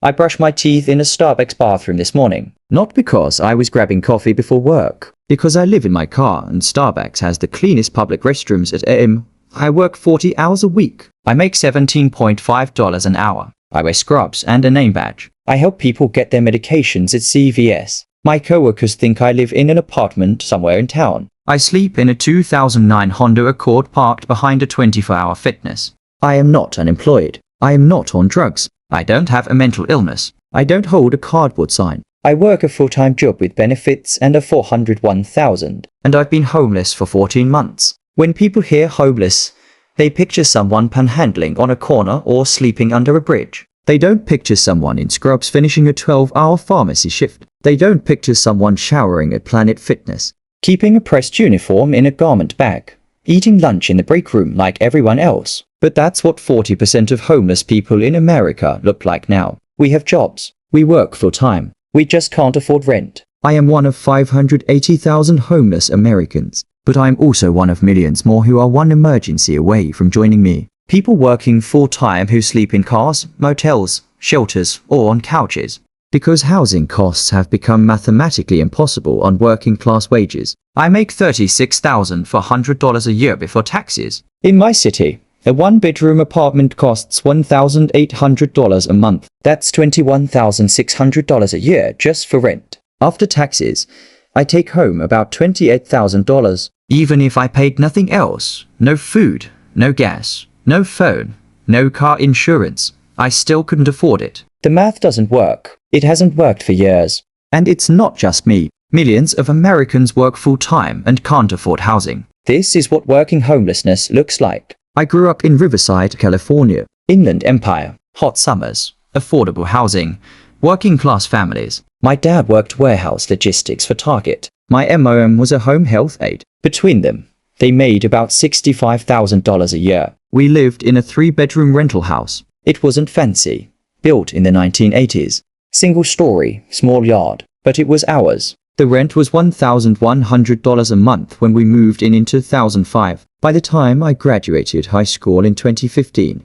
I brushed my teeth in a Starbucks bathroom this morning. Not because I was grabbing coffee before work. Because I live in my car and Starbucks has the cleanest public restrooms at AM. I work 40 hours a week. I make $17.5 an hour. I wear scrubs and a name badge. I help people get their medications at CVS. My coworkers think I live in an apartment somewhere in town. I sleep in a 2009 Honda Accord parked behind a 24-hour fitness. I am not unemployed. I am not on drugs. I don't have a mental illness. I don't hold a cardboard sign. I work a full-time job with benefits and a $401,000. And I've been homeless for 14 months. When people hear homeless, they picture someone panhandling on a corner or sleeping under a bridge. They don't picture someone in scrubs finishing a 12-hour pharmacy shift. They don't picture someone showering at Planet Fitness, keeping a pressed uniform in a garment bag, eating lunch in the break room like everyone else. But that's what 40% of homeless people in America look like now. We have jobs. We work full-time. We just can't afford rent. I am one of 580,000 homeless Americans, but I'm also one of millions more who are one emergency away from joining me. People working full-time who sleep in cars, motels, shelters, or on couches. Because housing costs have become mathematically impossible on working-class wages. I make $36,400 a year before taxes. In my city, a one-bedroom apartment costs $1,800 a month. That's $21,600 a year just for rent. After taxes, I take home about $28,000. Even if I paid nothing else, no food, no gas, no phone, no car insurance, I still couldn't afford it. The math doesn't work. It hasn't worked for years. And it's not just me. Millions of Americans work full-time and can't afford housing. This is what working homelessness looks like. I grew up in Riverside, California. Inland Empire, hot summers, affordable housing, working-class families. My dad worked warehouse logistics for Target. My mom was a home health aide. Between them, they made about $65,000 a year. We lived in a 3-bedroom rental house. It wasn't fancy. Built in the 1980s. Single story, small yard, but it was ours. The rent was $1,100 a month when we moved in 2005. By the time I graduated high school in 2015,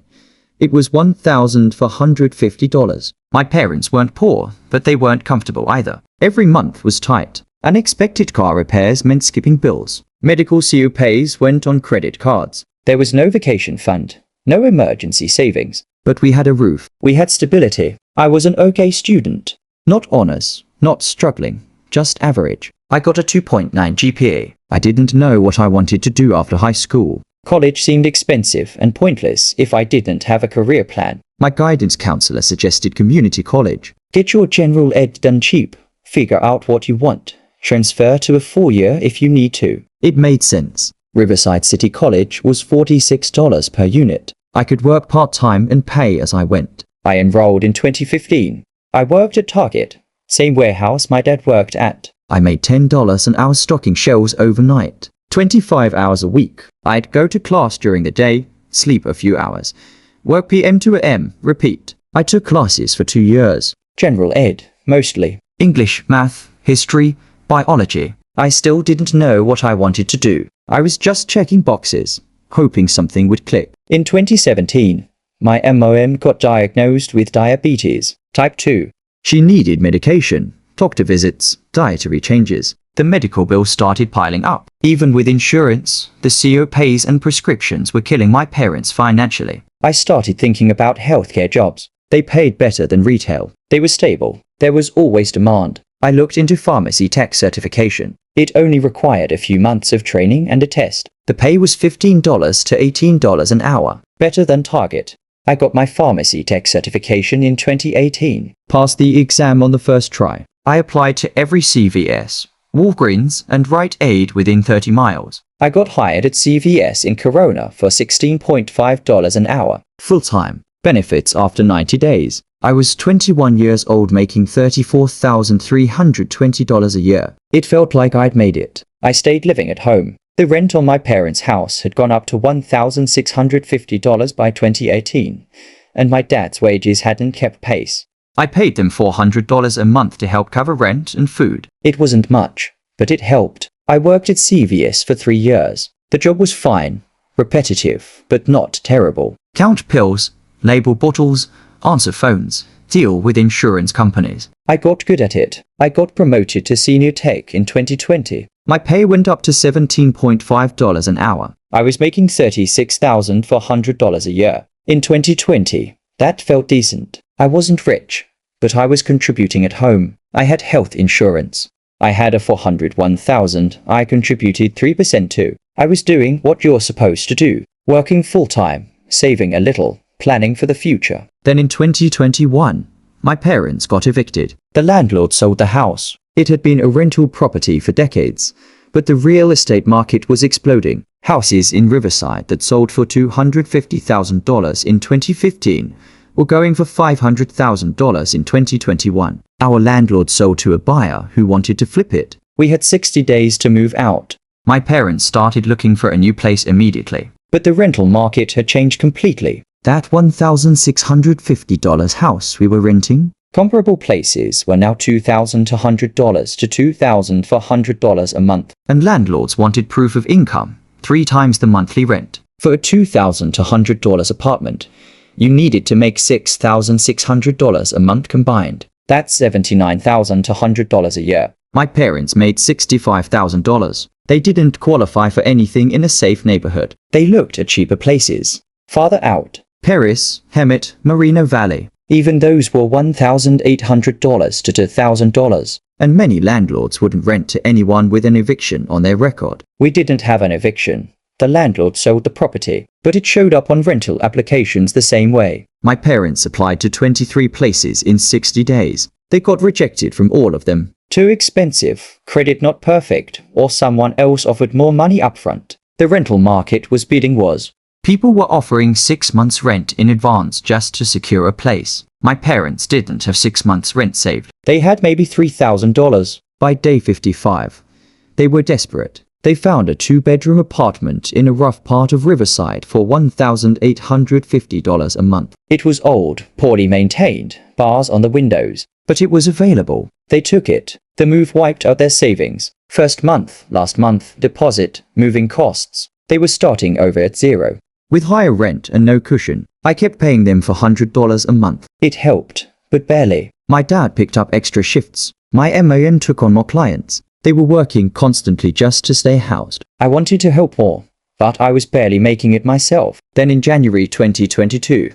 it was $1,450. My parents weren't poor, but they weren't comfortable either. Every month was tight. Unexpected car repairs meant skipping bills. Medical COPs went on credit cards. There was no vacation fund, no emergency savings. But we had a roof. We had stability. I was an okay student. Not honors, not struggling, just average. I got a 2.9 GPA. I didn't know what I wanted to do after high school. College seemed expensive and pointless if I didn't have a career plan. My guidance counselor suggested community college. Get your general ed done cheap. Figure out what you want. Transfer to a 4-year if you need to. It made sense. Riverside City College was $46 per unit. I could work part-time and pay as I went. I enrolled in 2015. I worked at Target, same warehouse my dad worked at. I made $10 an hour stocking shelves overnight. 25 hours a week. I'd go to class during the day, sleep a few hours, work PM to AM, repeat. I took classes for 2 years. General ed, mostly. English, math, history, biology. I still didn't know what I wanted to do. I was just checking boxes, hoping something would click. In 2017, my mom got diagnosed with diabetes, type 2. She needed medication, doctor visits, dietary changes. The medical bills started piling up. Even with insurance, the COPs and prescriptions were killing my parents financially. I started thinking about healthcare jobs. They paid better than retail. They were stable. There was always demand. I looked into pharmacy tech certification. It only required a few months of training and a test. The pay was $15 to $18 an hour, better than Target. I got my pharmacy tech certification in 2018. Passed the exam on the first try. I applied to every CVS, Walgreens, and Rite Aid within 30 miles. I got hired at CVS in Corona for $16.5 an hour, full-time. Benefits after 90 days. I was 21 years old making $34,320 a year. It felt like I'd made it. I stayed living at home. The rent on my parents' house had gone up to $1,650 by 2018, and my dad's wages hadn't kept pace. I paid them $400 a month to help cover rent and food. It wasn't much, but it helped. I worked at CVS for 3 years. The job was fine, repetitive, but not terrible. Count pills, label bottles, answer phones, deal with insurance companies. I got good at it. I got promoted to senior tech in 2020. My pay went up to $17.5 an hour. I was making $36,400 a year. In 2020, that felt decent. I wasn't rich, but I was contributing at home. I had health insurance. I had a $401,000 I contributed 3% to. I was doing what you're supposed to do, working full-time, saving a little, planning for the future. Then in 2021, my parents got evicted. The landlord sold the house. It had been a rental property for decades, but the real estate market was exploding. Houses in Riverside that sold for $250,000 in 2015 were going for $500,000 in 2021. Our landlord sold to a buyer who wanted to flip it. We had 60 days to move out. My parents started looking for a new place immediately. But the rental market had changed completely. That $1,650 house we were renting, comparable places were now $2,200 to $2,400 a month. And landlords wanted proof of income, 3 times the monthly rent. For a $2,200 apartment, you needed to make $6,600 a month combined. That's $79,200 a year. My parents made $65,000. They didn't qualify for anything in a safe neighborhood. They looked at cheaper places. Farther out, Paris, Hemet, Moreno Valley. Even those were $1,800 to $2,000. And many landlords wouldn't rent to anyone with an eviction on their record. We didn't have an eviction. The landlord sold the property, but it showed up on rental applications the same way. My parents applied to 23 places in 60 days. They got rejected from all of them. Too expensive, credit not perfect, or someone else offered more money upfront. The rental market was bidding wars. People were offering 6 months rent in advance just to secure a place. My parents didn't have 6 months rent saved. They had maybe $3,000. By day 55, they were desperate. They found a 2-bedroom apartment in a rough part of Riverside for $1,850 a month. It was old, poorly maintained, bars on the windows, but it was available. They took it. The move wiped out their savings. First month, last month, deposit, moving costs. They were starting over at zero. With higher rent and no cushion, I kept paying them for $100 a month. It helped, but barely. My dad picked up extra shifts. My MAN took on more clients. They were working constantly just to stay housed. I wanted to help more, but I was barely making it myself. Then in January 2022,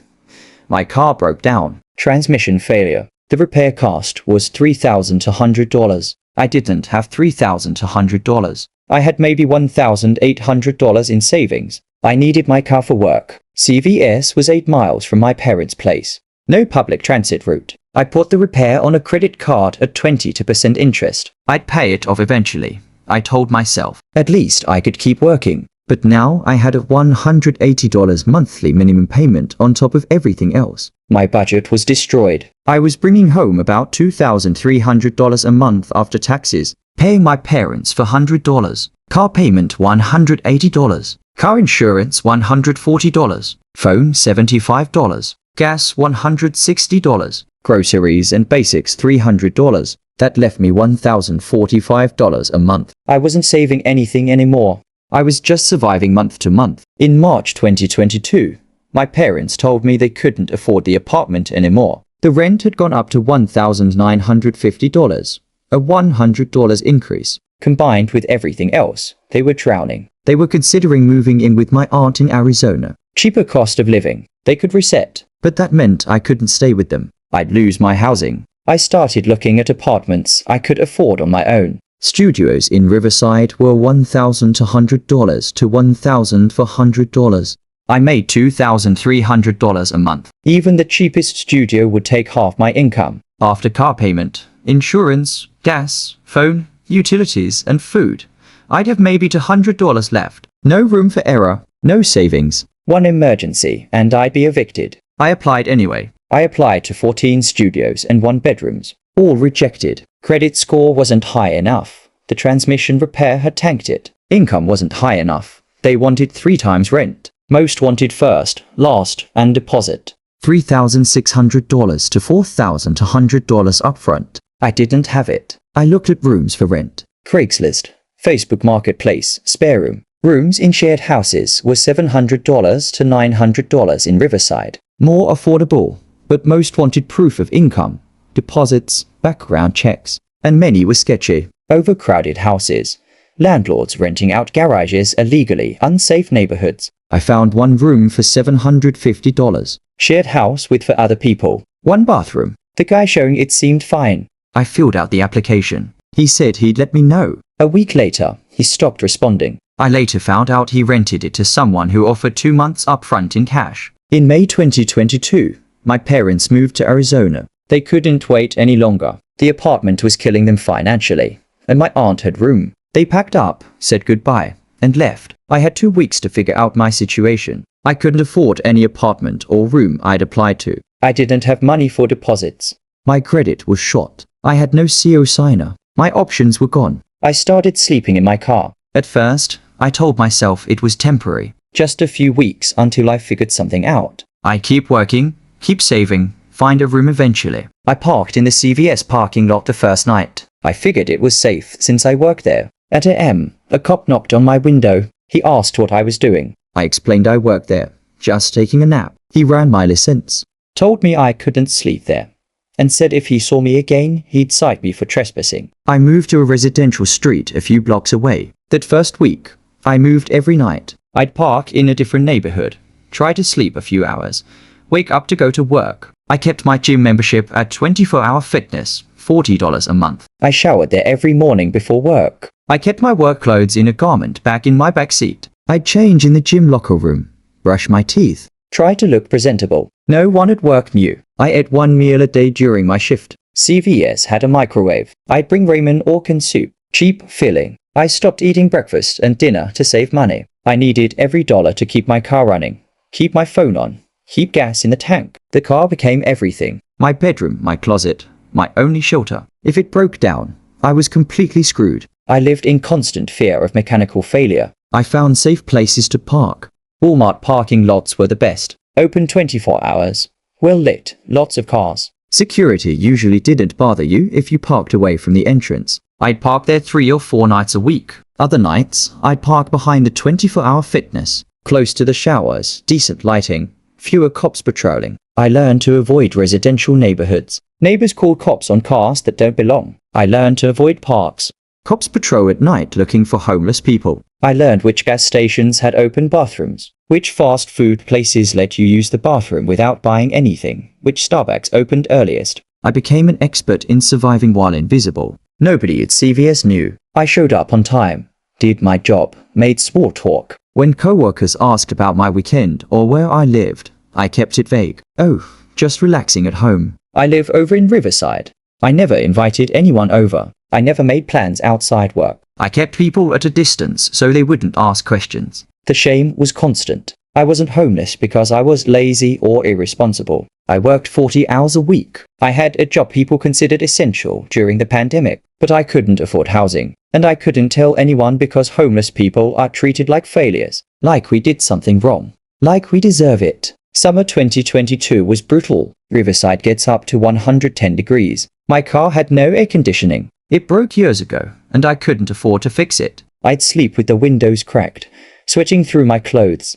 my car broke down. Transmission failure. The repair cost was $3,200. I didn't have $3,200. I had maybe $1,800 in savings. I needed my car for work. CVS was 8 miles from my parents' place. No public transit route. I put the repair on a credit card at 20% interest. I'd pay it off eventually. I told myself, at least I could keep working. But now I had a $180 monthly minimum payment on top of everything else. My budget was destroyed. I was bringing home about $2,300 a month after taxes, paying my parents for $100, car payment $180, car insurance $140, phone $75, gas $160, groceries and basics $300. That left me $1,045 a month. I wasn't saving anything anymore. I was just surviving month to month. In March 2022, my parents told me they couldn't afford the apartment anymore. The rent had gone up to $1,950, a $100 increase. Combined with everything else, they were drowning. They were considering moving in with my aunt in Arizona. Cheaper cost of living. They could reset. But that meant I couldn't stay with them. I'd lose my housing. I started looking at apartments I could afford on my own. Studios in Riverside were $1,200 to $1,400. I made $2,300 a month. Even the cheapest studio would take half my income. After car payment, insurance, gas, phone, utilities, and food, I'd have maybe $200 left. No room for error, no savings. One emergency, and I'd be evicted. I applied anyway. I applied to 14 studios and 1 bedrooms. All rejected. Credit score wasn't high enough. The transmission repair had tanked it. Income wasn't high enough. They wanted 3 times rent. Most wanted first, last, and deposit. $3,600 to $4,200 upfront. I didn't have it. I looked at rooms for rent. Craigslist, Facebook Marketplace, spare room. Rooms in shared houses were $700 to $900 in Riverside. More affordable, but most wanted proof of income, deposits, background checks, and many were sketchy. Overcrowded houses, landlords renting out garages illegally, unsafe neighborhoods. I found one room for $750. Shared house with for other people. One bathroom. The guy showing it seemed fine. I filled out the application. He said he'd let me know. A week later, he stopped responding. I later found out he rented it to someone who offered 2 months upfront in cash. In May 2022, my parents moved to Arizona. They couldn't wait any longer. The apartment was killing them financially, and my aunt had room. They packed up, said goodbye, and left. I had 2 weeks to figure out my situation. I couldn't afford any apartment or room I'd applied to. I didn't have money for deposits. My credit was shot. I had no CO signer. My options were gone. I started sleeping in my car. At first, I told myself it was temporary. Just a few weeks until I figured something out. I keep working, keep saving, find a room eventually. I parked in the CVS parking lot the first night. I figured it was safe since I worked there. At AM, a cop knocked on my window. He asked what I was doing. I explained I worked there, just taking a nap. He ran my license, told me I couldn't sleep there, and said if he saw me again, he'd cite me for trespassing. I moved to a residential street a few blocks away. That first week, I moved every night. I'd park in a different neighborhood, try to sleep a few hours, wake up to go to work. I kept my gym membership at 24-hour fitness, $40 a month. I showered there every morning before work. I kept my work clothes in a garment bag in my back seat. I'd change in the gym locker room, brush my teeth, try to look presentable. No one at work knew. I ate 1 meal a day during my shift. CVS had a microwave. I'd bring ramen or canned soup, cheap, filling. I stopped eating breakfast and dinner to save money. I needed every dollar to keep my car running, keep my phone on, keep gas in the tank. The car became everything. My bedroom, my closet, my only shelter. If it broke down, I was completely screwed. I lived in constant fear of mechanical failure. I found safe places to park. Walmart parking lots were the best. Open 24 hours. Well lit, lots of cars. Security usually didn't bother you if you parked away from the entrance. I'd park there 3 or 4 nights a week. Other nights, I'd park behind the 24-hour fitness, close to the showers, decent lighting, fewer cops patrolling. I learned to avoid residential neighborhoods. Neighbors call cops on cars that don't belong. I learned to avoid parks. Cops patrol at night looking for homeless people. I learned which gas stations had open bathrooms, which fast food places let you use the bathroom without buying anything, which Starbucks opened earliest. I became an expert in surviving while invisible. Nobody at CVS knew. I showed up on time, did my job, made small talk. When coworkers asked about my weekend or where I lived, I kept it vague. Oh, just relaxing at home. I live over in Riverside. I never invited anyone over. I never made plans outside work. I kept people at a distance so they wouldn't ask questions. The shame was constant. I wasn't homeless because I was lazy or irresponsible. I worked 40 hours a week. I had a job people considered essential during the pandemic, but I couldn't afford housing. And I couldn't tell anyone because homeless people are treated like failures, like we did something wrong, like we deserve it. Summer 2022 was brutal. Riverside gets up to 110 degrees. My car had no air conditioning. It broke years ago, and I couldn't afford to fix it. I'd sleep with the windows cracked, sweating through my clothes.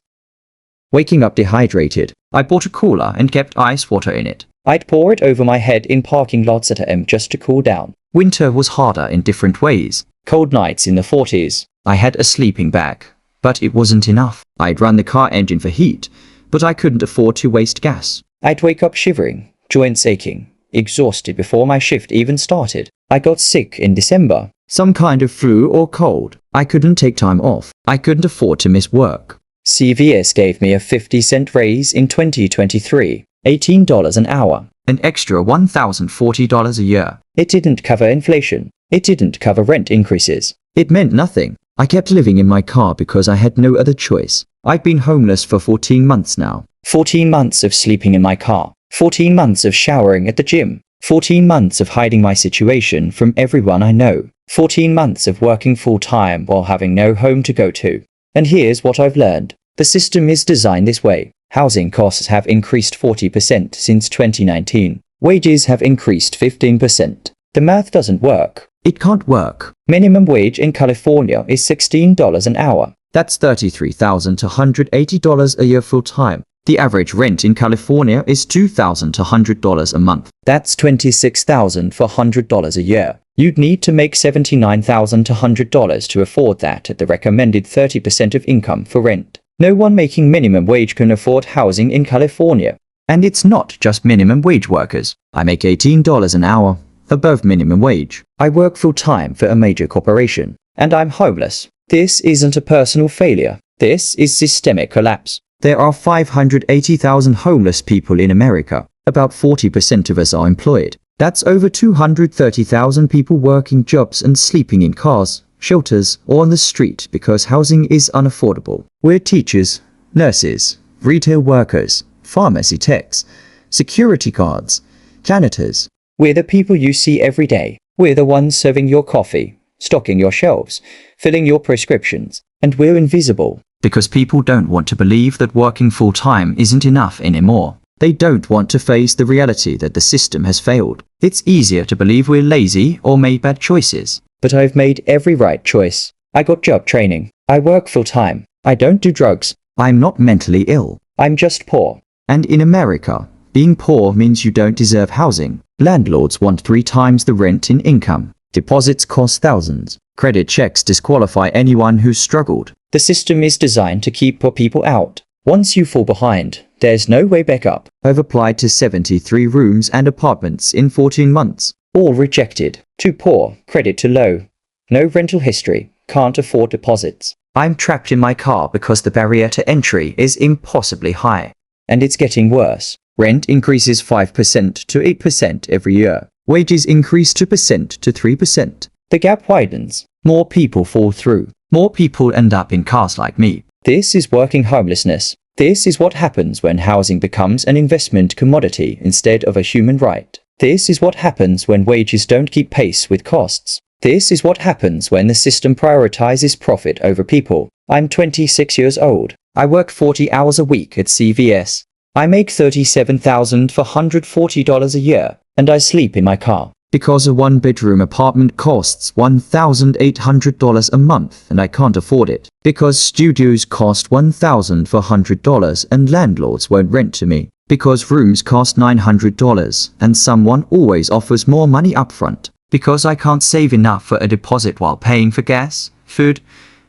Waking up dehydrated, I bought a cooler and kept ice water in it. I'd pour it over my head in parking lots at AM just to cool down. Winter was harder in different ways. Cold nights in the 40s. I had a sleeping bag, but it wasn't enough. I'd run the car engine for heat, but I couldn't afford to waste gas. I'd wake up shivering, joints aching, exhausted before my shift even started. I got sick in December. Some kind of flu or cold. I couldn't take time off. I couldn't afford to miss work. CVS gave me a 50-cent raise in 2023, $18 an hour, an extra $1,040 a year. It didn't cover inflation. It didn't cover rent increases. It meant nothing. I kept living in my car because I had no other choice. I've been homeless for 14 months now. 14 months of sleeping in my car. 14 months of showering at the gym. 14 months of hiding my situation from everyone I know. 14 months of working full-time while having no home to go to. And here's what I've learned. The system is designed this way. Housing costs have increased 40% since 2019. Wages have increased 15%. The math doesn't work. It can't work. Minimum wage in California is $16 an hour. That's $33,280 a year full-time. The average rent in California is $2,200 a month. That's $26,400 a year. You'd need to make $79,200 to afford that at the recommended 30% of income for rent. No one making minimum wage can afford housing in California. And it's not just minimum wage workers. I make $18 an hour, above minimum wage. I work full-time for a major corporation, and I'm homeless. This isn't a personal failure. This is systemic collapse. There are 580,000 homeless people in America. About 40% of us are employed. That's over 230,000 people working jobs and sleeping in cars, shelters, or on the street because housing is unaffordable. We're teachers, nurses, retail workers, pharmacy techs, security guards, janitors. We're the people you see every day. We're the ones serving your coffee, stocking your shelves, filling your prescriptions, and we're invisible. Because people don't want to believe that working full-time isn't enough anymore. They don't want to face the reality that the system has failed. It's easier to believe we're lazy or made bad choices. But I've made every right choice. I got job training. I work full-time. I don't do drugs. I'm not mentally ill. I'm just poor. And in America, being poor means you don't deserve housing. Landlords want 3 times the rent in income. Deposits cost thousands. Credit checks disqualify anyone who's struggled. The system is designed to keep poor people out. Once you fall behind, there's no way back up. I've applied to 73 rooms and apartments in 14 months. All rejected. Too poor, credit too low. No rental history, can't afford deposits. I'm trapped in my car because the barrier to entry is impossibly high. And it's getting worse. Rent increases 5% to 8% every year. Wages increase 2% to 3%. The gap widens. More people fall through. More people end up in cars like me. This is working homelessness. This is what happens when housing becomes an investment commodity instead of a human right. This is what happens when wages don't keep pace with costs. This is what happens when the system prioritizes profit over people. I'm 26 years old. I work 40 hours a week at CVS. I make $37,440 a year, and I sleep in my car. Because a 1-bedroom apartment costs $1,800 a month and I can't afford it. Because studios cost $1,400 and landlords won't rent to me. Because rooms cost $900 and someone always offers more money upfront. Because I can't save enough for a deposit while paying for gas, food,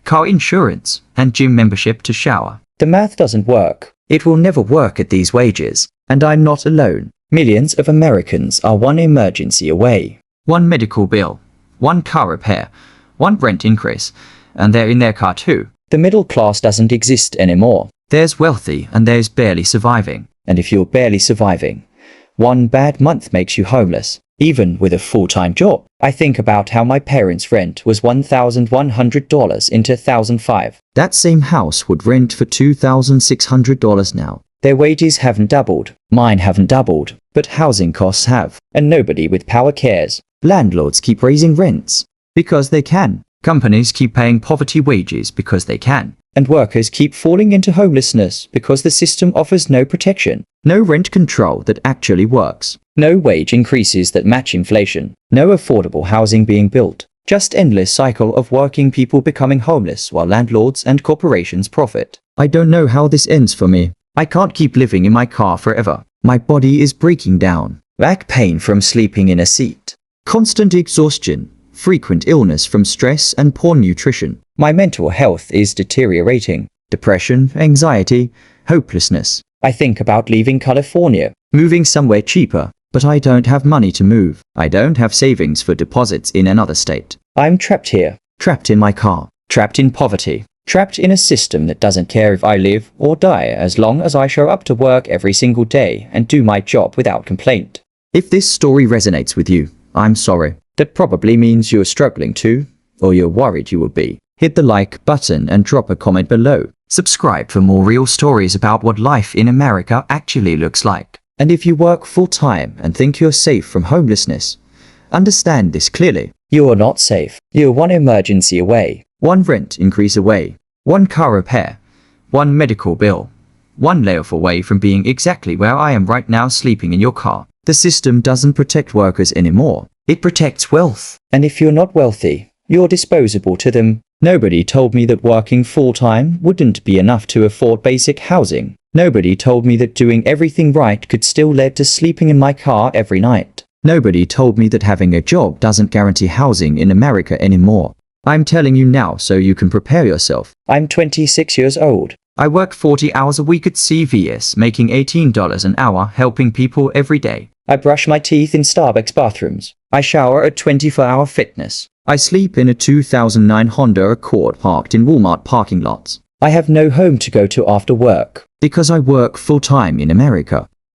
car insurance, and gym membership to shower. The math doesn't work. It will never work at these wages. And I'm not alone. Millions of Americans are one emergency away. 1 medical bill, 1 car repair, 1 rent increase, and they're in their car too. The middle class doesn't exist anymore. There's wealthy and there's barely surviving. And if you're barely surviving, 1 bad month makes you homeless, even with a full-time job. I think about how my parents' rent was $1,100 in 2005. That same house would rent for $2,600 now. Their wages haven't doubled. Mine haven't doubled. But housing costs have. And nobody with power cares. Landlords keep raising rents. Because they can. Companies keep paying poverty wages because they can. And workers keep falling into homelessness because the system offers no protection. No rent control that actually works. No wage increases that match inflation. No affordable housing being built. Just endless cycle of working people becoming homeless while landlords and corporations profit. I don't know how this ends for me. I can't keep living in my car forever. My body is breaking down. Back pain from sleeping in a seat. Constant exhaustion. Frequent illness from stress and poor nutrition. My mental health is deteriorating. Depression, anxiety, hopelessness. I think about leaving California, moving somewhere cheaper. But I don't have money to move. I don't have savings for deposits in another state. I'm trapped here. Trapped in my car. Trapped in poverty. Trapped in a system that doesn't care if I live or die as long as I show up to work every single day and do my job without complaint. If this story resonates with you, I'm sorry. That probably means you're struggling too, or you're worried you will be. Hit the like button and drop a comment below. Subscribe for more real stories about what life in America actually looks like. And if you work full-time and think you're safe from homelessness, understand this clearly. You are not safe. You're 1 emergency away. 1 rent increase away, 1 car repair, 1 medical bill, 1 layoff away from being exactly where I am right now sleeping in your car. The system doesn't protect workers anymore. It protects wealth. And if you're not wealthy, you're disposable to them. Nobody told me that working full-time wouldn't be enough to afford basic housing. Nobody told me that doing everything right could still lead to sleeping in my car every night. Nobody told me that having a job doesn't guarantee housing in America anymore. I'm telling you now so you can prepare yourself. I'm 26 years old. I work 40 hours a week at CVS, making $18 an hour, helping people every day. I brush my teeth in Starbucks bathrooms. I shower at 24-hour Fitness. I sleep in a 2009 Honda Accord parked in Walmart parking lots. I have no home to go to after work because I work full-time in America.